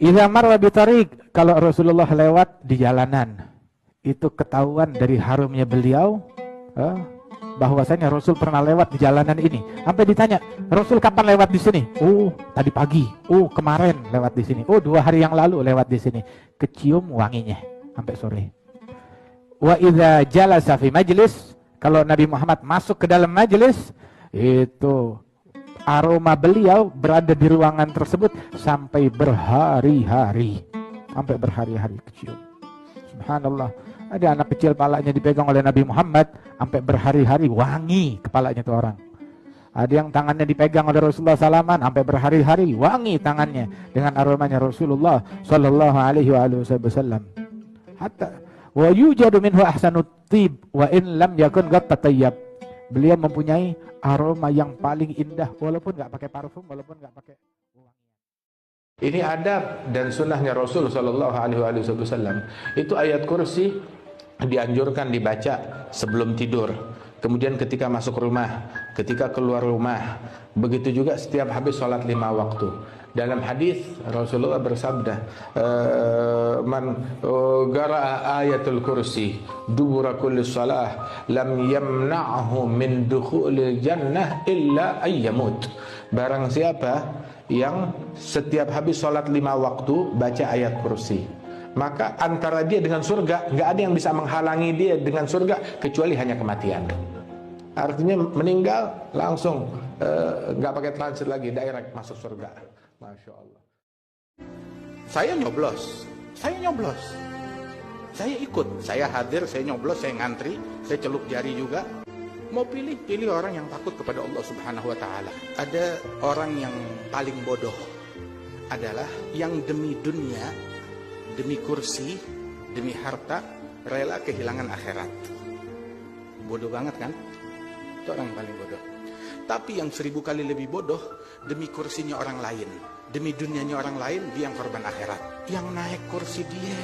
Idza marra bi tariq, kalau Rasulullah lewat di jalanan, itu ketahuan dari harumnya beliau bahwasanya Rasul pernah lewat di jalanan ini. Sampai ditanya, Rasul kapan lewat di sini? Oh, tadi pagi. Oh, kemarin lewat di sini. Oh, 2 hari yang lalu lewat di sini. Kecium wanginya sampai sore. Wa idza jalasa fi majlis, kalau Nabi Muhammad masuk ke dalam majlis, itu aroma beliau berada di ruangan tersebut sampai berhari-hari. Sampai berhari-hari kecium. Subhanallah. Ada anak kecil palanya dipegang oleh Nabi Muhammad sampai berhari-hari wangi kepalanya itu orang. Ada yang tangannya dipegang oleh Rasulullah salaman sampai berhari-hari wangi tangannya dengan aromanya Rasulullah sallallahu alaihi wasallam. Hatta wa yujadu minhu ahsanut tib wa in lam yakun qad tatayyab. Beliau mempunyai aroma yang paling indah walaupun enggak pakai parfum, walaupun enggak pakai wangi. Ini adab dan sunnahnya Rasul sallallahu alaihi wasallam. Itu ayat kursi dianjurkan dibaca sebelum tidur, kemudian ketika masuk rumah, ketika keluar rumah, begitu juga setiap habis sholat 5 waktu. Dalam hadis Rasulullah bersabda, man qara'a ayatul kursi dubura kulli shalah lam yamna'hu min dukhulil jannah illa ayyamut. Barang siapa yang setiap habis sholat 5 waktu baca ayat kursi, maka antara dia dengan surga nggak ada yang bisa menghalangi dia dengan surga kecuali hanya kematian. Artinya meninggal langsung nggak pakai transit lagi, direct masuk surga. Masya Allah. Saya nyoblos, saya ikut, saya hadir, saya nyoblos, saya ngantri, saya celup jari juga. Mau pilih orang yang takut kepada Allah Subhanahu wa Ta'ala. Ada orang yang paling bodoh adalah yang demi dunia, demi kursi, demi harta, rela kehilangan akhirat. Bodoh banget kan? Itu orang yang paling bodoh. Tapi yang 1000 kali lebih bodoh, demi kursinya orang lain, demi dunianya orang lain, dia yang korban akhirat. Yang naik kursi dia,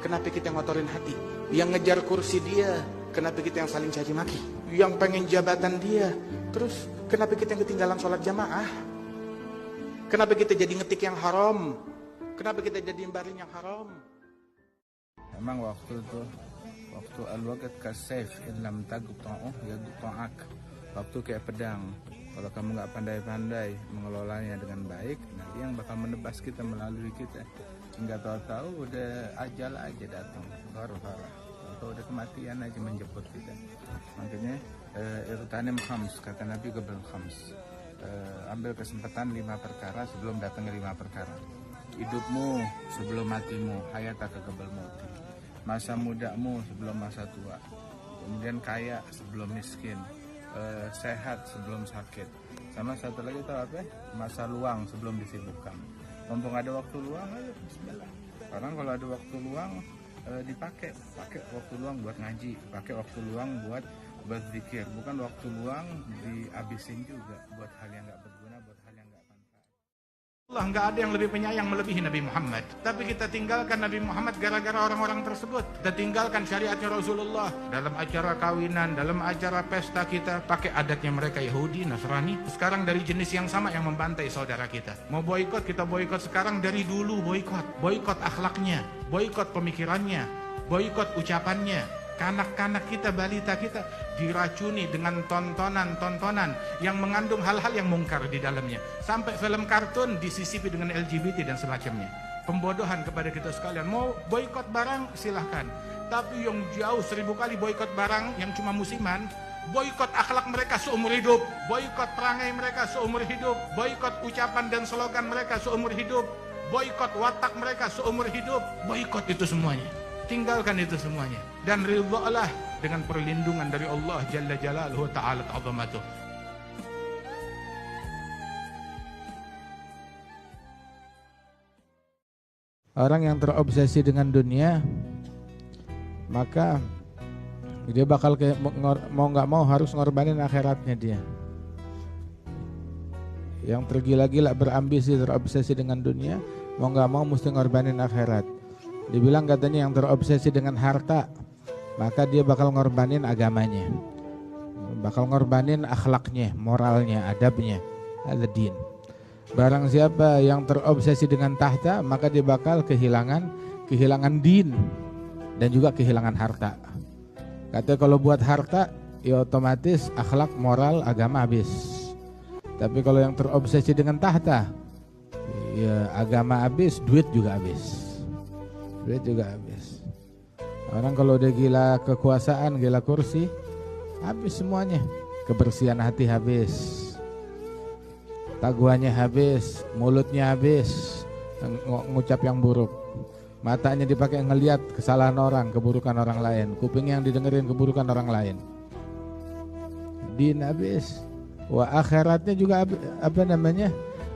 kenapa kita ngotorin hati? Yang ngejar kursi dia, kenapa kita yang saling caci maki? Yang pengen jabatan dia, terus kenapa kita yang ketinggalan sholat jamaah? Kenapa kita jadi ngetik yang haram? Kenapa kita jadi baring yang haram? Memang waktu itu, waktu al-waqt kasayf in lam taqta'uh yaqta'ak. Waktu kayak pedang. Kalau kamu nggak pandai-pandai mengelolanya dengan baik, nanti yang bakal menebas kita melalui kita. Nggak tahu-tahu udah ajal aja datang, baru atau udah kematian aja menjemput kita. Makanya irtanim khams, kata Nabi qabl khams. Ambil kesempatan 5 perkara sebelum datangnya 5 perkara. Hidupmu sebelum matimu, hayataka qabl mauti. Masa mudamu sebelum masa tua. Kemudian kaya sebelum miskin. Sehat sebelum sakit. Sama satu lagi tahu apa? Masa luang sebelum disibukkan. Mumpung ada waktu luang, ayo bismillah. Karena kalau ada waktu luang pakai waktu luang buat ngaji, pakai waktu luang buat berzikir, bukan waktu luang dihabisin juga buat hal yang nggak berguna, buat hal yang nggak manfaat. Allah nggak ada yang lebih penyayang melebihi Nabi Muhammad. Tapi kita tinggalkan Nabi Muhammad gara-gara orang-orang tersebut. Kita tinggalkan syariatnya Rasulullah. Dalam acara kawinan, dalam acara pesta kita pakai adatnya mereka Yahudi, Nasrani. Sekarang dari jenis yang sama yang membantai saudara kita. Mau boikot, kita boikot sekarang, dari dulu boikot. Boikot akhlaknya, boikot pemikirannya, boikot ucapannya. Kanak-kanak kita, balita kita diracuni dengan tontonan-tontonan yang mengandung hal-hal yang mungkar di dalamnya. Sampai film kartun disisipi dengan LGBT dan semacamnya. Pembodohan kepada kita sekalian. Mau boikot barang silahkan. Tapi yang jauh 1000 kali boikot barang yang cuma musiman. Boikot akhlak mereka seumur hidup. Boikot perangai mereka seumur hidup. Boikot ucapan dan slogan mereka seumur hidup. Boikot watak mereka seumur hidup. Boikot itu semuanya. Tinggalkan itu semuanya dan ridhalah dengan perlindungan dari Allah Jalla Jalaluhu Ta'ala Ta'zamatuh. Orang yang terobsesi dengan dunia, maka dia bakal mau nggak mau harus ngorbanin akhiratnya dia. Yang tergila-gila berambisi terobsesi dengan dunia, mau nggak mau mesti ngorbanin akhirat. Dibilang katanya yang terobsesi dengan harta, maka dia bakal ngorbanin agamanya, bakal ngorbanin akhlaknya, moralnya, adabnya, ad-din. Barang siapa yang terobsesi dengan tahta, maka dia bakal kehilangan din dan juga kehilangan harta. Katanya kalau buat harta, ya otomatis akhlak, moral, agama habis. Tapi kalau yang terobsesi dengan tahta, ya agama habis, duit juga habis. Duit juga habis. Orang kalau udah gila kekuasaan, gila kursi, habis semuanya. Kebersihan hati habis, taguannya habis, mulutnya habis, ngucap yang buruk. Matanya dipakai ngelihat kesalahan orang, keburukan orang lain. Kupingnya yang didengerin keburukan orang lain. Din habis. Wah, akhiratnya juga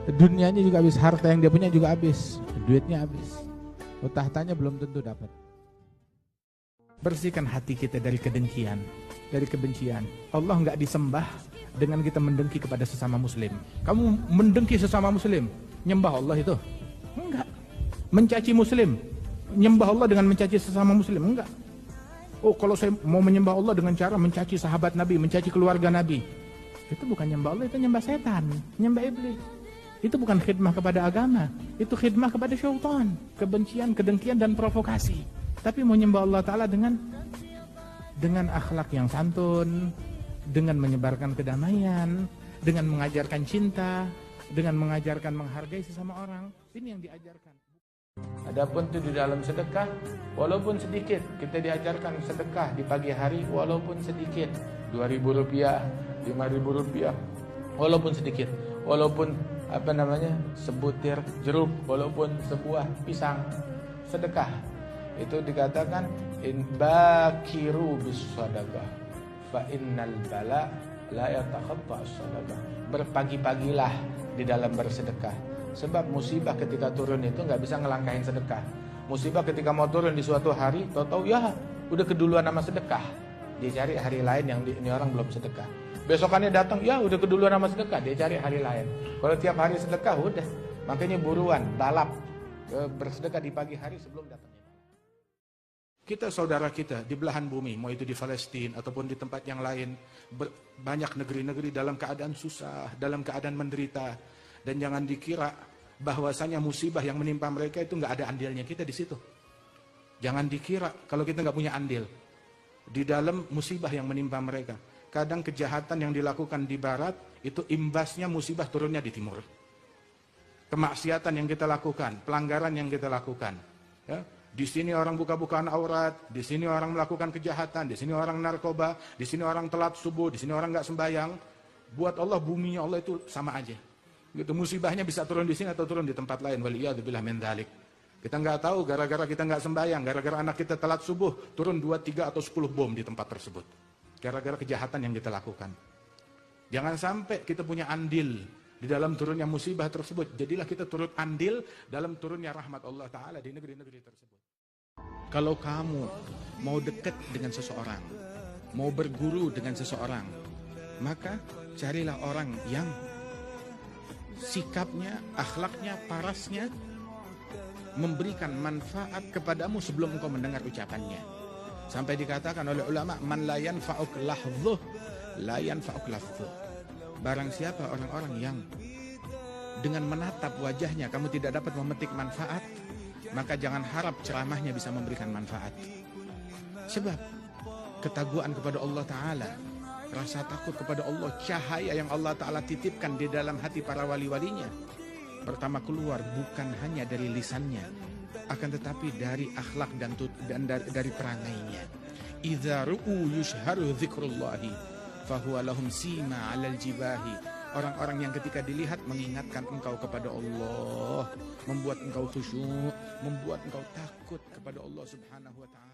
dunianya juga habis, harta yang dia punya juga habis, duitnya habis. Tahtanya belum tentu dapat. Bersihkan hati kita dari kedengkian, dari kebencian. Allah nggak disembah dengan kita mendengki kepada sesama muslim. Kamu mendengki sesama muslim, nyembah Allah itu? Enggak. Mencaci muslim, nyembah Allah dengan mencaci sesama muslim? Enggak. Oh, kalau saya mau menyembah Allah dengan cara mencaci sahabat Nabi, mencaci keluarga Nabi, itu bukan nyembah Allah, itu nyembah setan, nyembah iblis. Itu bukan khidmah kepada agama, itu khidmah kepada syaitan, kebencian, kedengkian, dan provokasi. Tapi mau nyembah Allah Ta'ala dengan akhlak yang santun, dengan menyebarkan kedamaian, dengan mengajarkan cinta, dengan mengajarkan menghargai sesama orang. Ini yang diajarkan. Adapun itu di dalam sedekah, walaupun sedikit, kita diajarkan sedekah di pagi hari walaupun sedikit, Rp2.000, Rp5.000, walaupun sedikit, walaupun sebutir jeruk, walaupun sebuah pisang, sedekah. Itu dikatakan in bakiru bis sadaqah fa innal bala la yatakhatta as-sadaqah. Berpagi-pagilah di dalam bersedekah, sebab musibah ketika turun itu nggak bisa ngelangkahin sedekah. Musibah ketika mau turun di suatu hari, tahu-tahu ya udah keduluan sama sedekah, dia cari hari lain yang ini orang belum sedekah. Besokannya datang, ya udah keduluan sama sedekah, dia cari hari lain. Kalau tiap hari sedekah udah, makanya buruan balap bersedekah di pagi hari sebelum datangnya. Kita saudara kita di belahan bumi, mau itu di Palestina ataupun di tempat yang lain, banyak negeri-negeri dalam keadaan susah, dalam keadaan menderita, dan jangan dikira bahwasanya musibah yang menimpa mereka itu nggak ada andilnya kita di situ. Jangan dikira kalau kita nggak punya andil di dalam musibah yang menimpa mereka. Kadang kejahatan yang dilakukan di barat itu imbasnya musibah turunnya di timur. Kemaksiatan yang kita lakukan, pelanggaran yang kita lakukan, ya. Di sini orang buka-bukaan aurat, di sini orang melakukan kejahatan, di sini orang narkoba, di sini orang telat subuh, di sini orang nggak sembahyang. Buat Allah buminya Allah itu sama aja. Gitu, musibahnya bisa turun di sini atau turun di tempat lain. Waliyadzubillah min dzalik. Kita nggak tahu gara-gara kita nggak sembahyang, gara-gara anak kita telat subuh, turun 2, 3 atau 10 bom di tempat tersebut. Gara-gara kejahatan yang kita lakukan. Jangan sampai kita punya andil di dalam turunnya musibah tersebut. Jadilah kita turut andil dalam turunnya rahmat Allah Ta'ala di negeri-negeri tersebut. Kalau kamu mau dekat dengan seseorang, mau berguru dengan seseorang, maka carilah orang yang sikapnya, akhlaknya, parasnya memberikan manfaat kepadamu sebelum engkau mendengar ucapannya. Sampai dikatakan oleh ulama, man la yanfa'uk lahdhuh la yanfa'uk lafdhuh. Barang siapa orang-orang yang dengan menatap wajahnya kamu tidak dapat memetik manfaat, maka jangan harap ceramahnya bisa memberikan manfaat. Sebab ketakwaan kepada Allah Ta'ala, rasa takut kepada Allah, cahaya yang Allah Ta'ala titipkan di dalam hati para wali-walinya, pertama keluar bukan hanya dari lisannya, akan tetapi dari akhlak dan dari perangainya. Idza ru'u yushharu dzikrullahi fahuwa lahum sima 'alal jibahi. Orang-orang yang ketika dilihat mengingatkan engkau kepada Allah, membuat engkau khusyuk, membuat engkau takut kepada Allah Subhanahu wa Ta'ala.